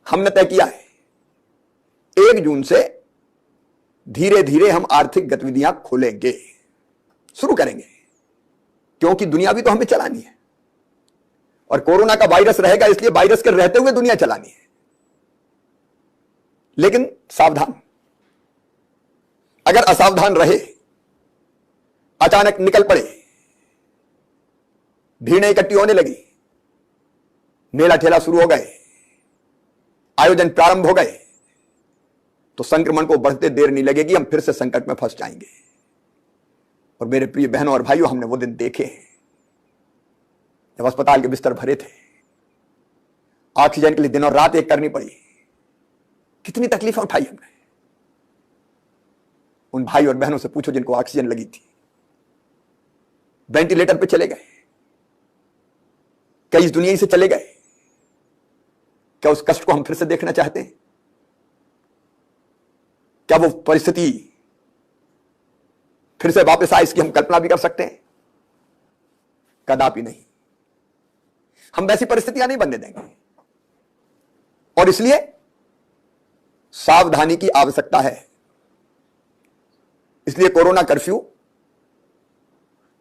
हमने तय किया है 1 जून से धीरे धीरे हम आर्थिक गतिविधियां खोलेंगे, शुरू करेंगे, क्योंकि दुनिया भी तो हमें चलानी है और कोरोना का वायरस रहेगा, इसलिए वायरस के रहते हुए दुनिया चलानी है। लेकिन सावधान, अगर असावधान रहे, अचानक निकल पड़े, भीड़ें इकट्ठी होने लगी, मेला ठेला शुरू हो गए, आयोजन प्रारंभ हो गए, तो संक्रमण को बढ़ते देर नहीं लगेगी, हम फिर से संकट में फंस जाएंगे। और मेरे प्रिय बहनों और भाइयों, हमने वो दिन देखे हैं जब अस्पताल के बिस्तर भरे थे, ऑक्सीजन के लिए दिन और रात एक करनी पड़ी, कितनी तकलीफें उठाई हमने। उन भाई और बहनों से पूछो जिनको ऑक्सीजन लगी थी, वेंटिलेटर पे चले गए, कई इस दुनिया से चले गए। क्या उस कष्ट को हम फिर से देखना चाहते हैं? क्या वो परिस्थिति फिर से वापस आए, इसकी हम कल्पना भी कर सकते हैं? कदापि नहीं। हम वैसी परिस्थितियां नहीं बनने देंगे और इसलिए सावधानी की आवश्यकता है। इसलिए कोरोना कर्फ्यू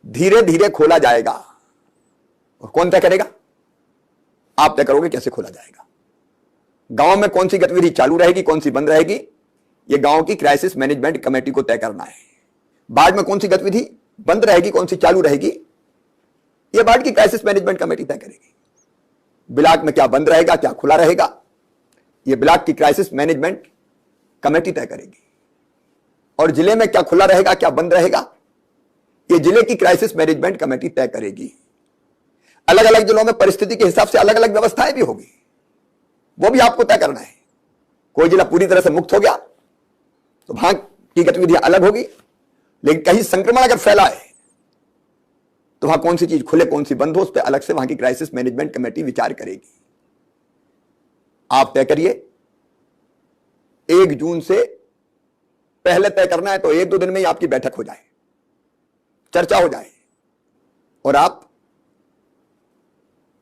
धीरे धीरे खोला जाएगा। और कौन तय करेगा? आप तय करोगे कैसे खोला जाएगा। गांव में कौन सी गतिविधि चालू रहेगी, कौन सी बंद रहेगी, यह गांव की क्राइसिस मैनेजमेंट कमेटी को तय करना है। वार्ड में कौन सी गतिविधि बंद रहेगी, कौन सी चालू रहेगी, यह वार्ड की क्राइसिस मैनेजमेंट कमेटी तय करेगी। ब्लॉक में क्या बंद रहेगा, क्या खुला रहेगा, यह ब्लॉक की क्राइसिस मैनेजमेंट कमेटी तय करेगी। और जिले में क्या खुला रहेगा, क्या बंद रहेगा, यह जिले की क्राइसिस मैनेजमेंट कमेटी तय करेगी। अलग अलग जिलों में परिस्थिति के हिसाब से अलग अलग व्यवस्थाएं भी होगी, वो भी आपको तय करना है। कोई जिला पूरी तरह से मुक्त हो गया तो वहां की गतिविधियां अलग होगी, लेकिन कहीं संक्रमण अगर फैला है तो वहां कौन सी चीज खुले, कौन सी बंद हो, उस पर अलग से वहां की क्राइसिस मैनेजमेंट कमेटी विचार करेगी। आप तय करिए, 1 जून से पहले तय करना है तो 1-2 दिन में ही आपकी बैठक हो जाए, चर्चा हो जाए और आप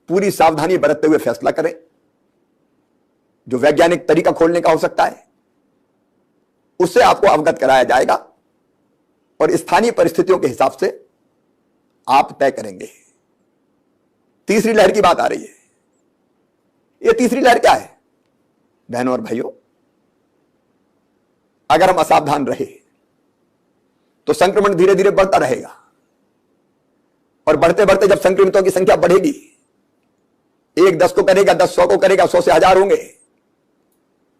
पूरी सावधानी बरतते हुए फैसला करें। जो वैज्ञानिक तरीका खोलने का हो सकता है उससे आपको अवगत कराया जाएगा और स्थानीय परिस्थितियों के हिसाब से आप तय करेंगे। तीसरी लहर की बात आ रही है। यह तीसरी लहर क्या है बहनों और भाइयों? अगर हम असावधान रहे तो संक्रमण धीरे धीरे बढ़ता रहेगा और बढ़ते बढ़ते जब संक्रमितों की संख्या बढ़ेगी, 1 10 को करेगा, 10 100 को करेगा, 100 से 1000 होंगे,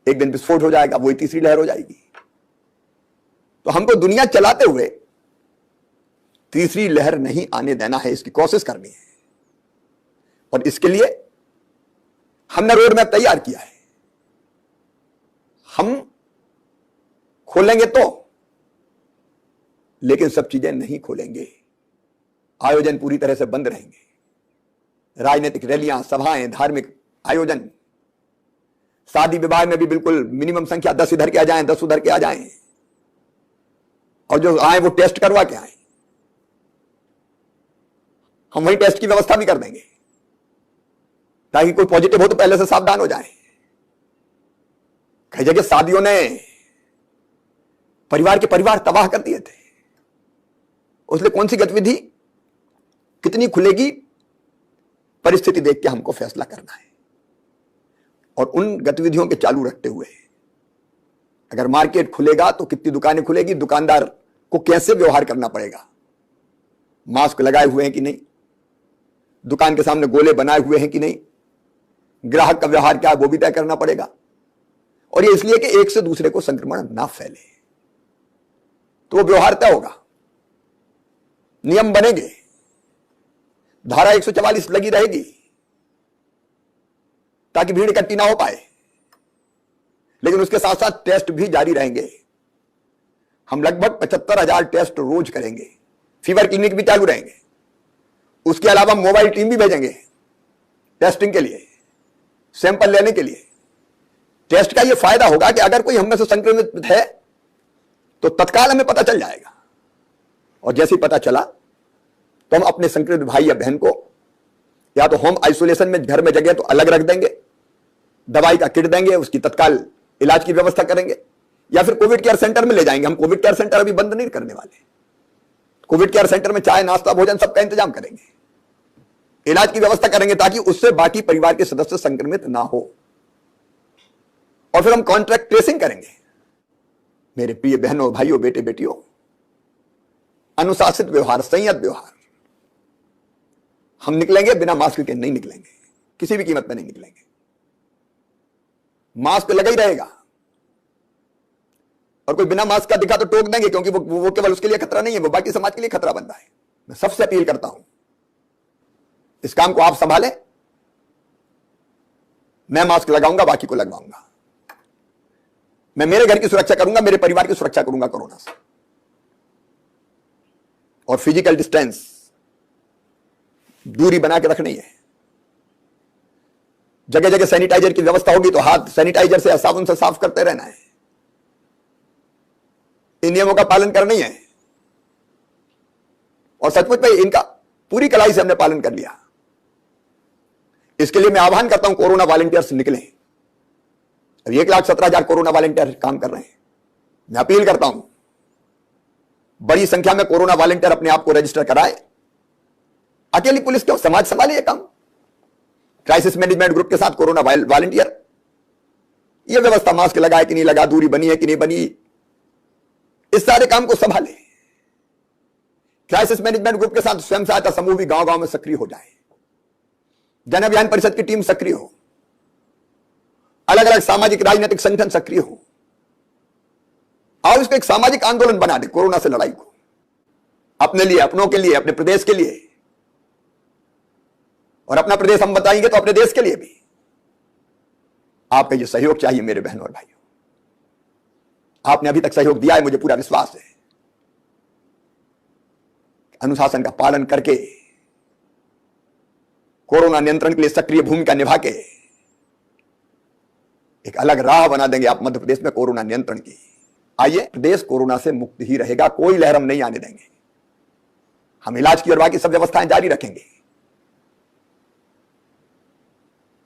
एक दिन विस्फोट हो जाएगा, वही तीसरी लहर हो जाएगी। तो हमको दुनिया चलाते हुए तीसरी लहर नहीं आने देना है, इसकी कोशिश करनी है। और इसके लिए हमने रोड मैप तैयार किया है। हम खोलेंगे तो, लेकिन सब चीजें नहीं खोलेंगे। आयोजन पूरी तरह से बंद रहेंगे। राजनीतिक रैलियां, सभाएं, धार्मिक आयोजन, शादी विवाह में भी बिल्कुल मिनिमम संख्या 10 इधर के आ जाएं, 10 उधर के आ जाएं, और जो आए वो टेस्ट करवा के आए। हम वही टेस्ट की व्यवस्था भी कर देंगे ताकि कोई पॉजिटिव हो तो पहले से सावधान हो जाए। कई जगह शादियों ने परिवार के परिवार तबाह कर दिए थे। उसलिए कौन सी गतिविधि कितनी खुलेगी, परिस्थिति देख के हमको फैसला करना है। और उन गतिविधियों के चालू रखते हुए अगर मार्केट खुलेगा तो कितनी दुकानें खुलेगी, दुकानदार को कैसे व्यवहार करना पड़ेगा, मास्क लगाए हुए हैं कि नहीं, दुकान के सामने गोले बनाए हुए हैं कि नहीं, ग्राहक का व्यवहार क्या है वो भी तय करना पड़ेगा। और ये इसलिए कि एक से दूसरे को संक्रमण ना फैले, तो वो व्यवहार तय होगा, नियम बनेंगे, धारा 144 लगी रहेगी ताकि भीड़ इकट्ठी ना हो पाए। लेकिन उसके साथ साथ टेस्ट भी जारी रहेंगे। हम लगभग 75,000 टेस्ट रोज करेंगे। फीवर क्लिनिक भी चालू रहेंगे। उसके अलावा मोबाइल टीम भी भेजेंगे टेस्टिंग के लिए, सैंपल लेने के लिए। टेस्ट का यह फायदा होगा कि अगर कोई हम में से संक्रमित है तो तत्काल हमें पता चल जाएगा, और जैसे ही पता चला तो हम अपने संक्रमित भाई या बहन को या तो होम आइसोलेशन में घर में जगह तो अलग रख देंगे, दवाई का किट देंगे, उसकी तत्काल इलाज की व्यवस्था करेंगे, या फिर कोविड केयर सेंटर में ले जाएंगे। हम कोविड केयर सेंटर अभी बंद नहीं करने वाले। कोविड केयर सेंटर में चाय, नाश्ता, भोजन सबका इंतजाम करेंगे, इलाज की व्यवस्था करेंगे ताकि उससे बाकी परिवार के सदस्य संक्रमित ना हो। और फिर हम कॉन्ट्रैक्ट ट्रेसिंग करेंगे। मेरे प्रिय बहनों, भाइयों, बेटे बेटियों, अनुशासित व्यवहार, संयत व्यवहार। हम निकलेंगे बिना मास्क के नहीं निकलेंगे, किसी भी कीमत पर नहीं निकलेंगे। मास्क लगा ही रहेगा, और कोई बिना मास्क का दिखा तो टोक देंगे, क्योंकि वो केवल उसके लिए खतरा नहीं है, वो बाकी समाज के लिए खतरा बन रहा है। मैं सबसे अपील करता हूं, इस काम को आप संभालें। मैं मास्क लगाऊंगा, बाकी को लगवाऊंगा। मैं मेरे घर की सुरक्षा करूंगा, मेरे परिवार की सुरक्षा करूंगा कोरोना से। और फिजिकल डिस्टेंस, दूरी बना के रखनी है। जगह जगह सैनिटाइजर की व्यवस्था होगी तो हाथ सैनिटाइजर से, साबुन से साफ करते रहना है। इन नियमों का पालन करना ही है, और सचमुच में इनका पूरी कड़ाई से हमने पालन कर लिया। इसके लिए मैं आह्वान करता हूं, कोरोना वॉलंटियर्स निकलें। अब 1,17,000 कोरोना वॉलंटियर काम कर रहे हैं। मैं अपील करता हूं, बड़ी संख्या में कोरोना वॉलंटियर अपने आप को रजिस्टर कराए। अकेली पुलिस क्यों, समाज संभाले ये काम। क्राइसिस मैनेजमेंट ग्रुप के साथ कोरोना वॉलंटियर, ये व्यवस्था, मास्क लगाए कि नहीं लगा, दूरी बनी है कि नहीं बनी, इस सारे काम को संभाले। क्राइसिस मैनेजमेंट ग्रुप के साथ स्वयं सहायता समूह भी गांव गांव में सक्रिय हो जाए। जन अभियान परिषद की टीम सक्रिय हो, अलग अलग सामाजिक राजनीतिक संगठन सक्रिय हो, और इसको एक सामाजिक आंदोलन बना दे कोरोना से लड़ाई को, अपने लिए, अपनों के लिए, अपने प्रदेश के लिए। और अपना प्रदेश हम बताएंगे तो अपने देश के लिए भी आपका यह सहयोग चाहिए। मेरे बहनों और भाइयों, आपने अभी तक सहयोग दिया है, मुझे पूरा विश्वास है। अनुशासन का पालन करके, कोरोना नियंत्रण के लिए सक्रिय भूमिका निभा के एक अलग राह बना देंगे आप मध्य प्रदेश में कोरोना नियंत्रण की। आइए, प्रदेश कोरोना से मुक्त ही रहेगा, कोई लहर हम नहीं आने देंगे। हम इलाज की और बाकी सब व्यवस्थाएं जारी रखेंगे,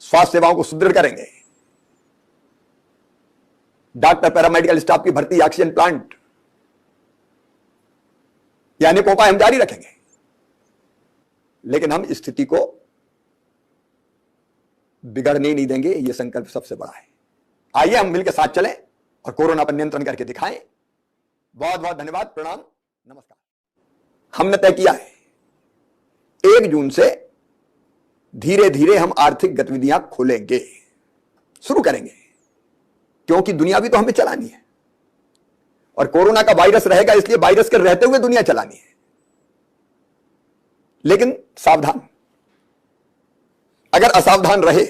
स्वास्थ्य सेवाओं को सुदृढ़ करेंगे, डॉक्टर, पैरामेडिकल स्टाफ की भर्ती, ऑक्सीजन प्लांट, ये अनेक उपाय हम जारी रखेंगे। लेकिन हम स्थिति को बिगड़ने नहीं देंगे, यह संकल्प सबसे बड़ा है। आइए हम मिलकर साथ चलें और कोरोना पर नियंत्रण करके दिखाएं। बहुत बहुत धन्यवाद, प्रणाम, नमस्कार। हमने तय किया है 1 जून से धीरे धीरे हम आर्थिक गतिविधियां खोलेंगे, शुरू करेंगे, क्योंकि दुनिया भी तो हमें चलानी है। और कोरोना का वायरस रहेगा, इसलिए वायरस के रहते हुए दुनिया चलानी है। लेकिन सावधान, अगर असावधान रहे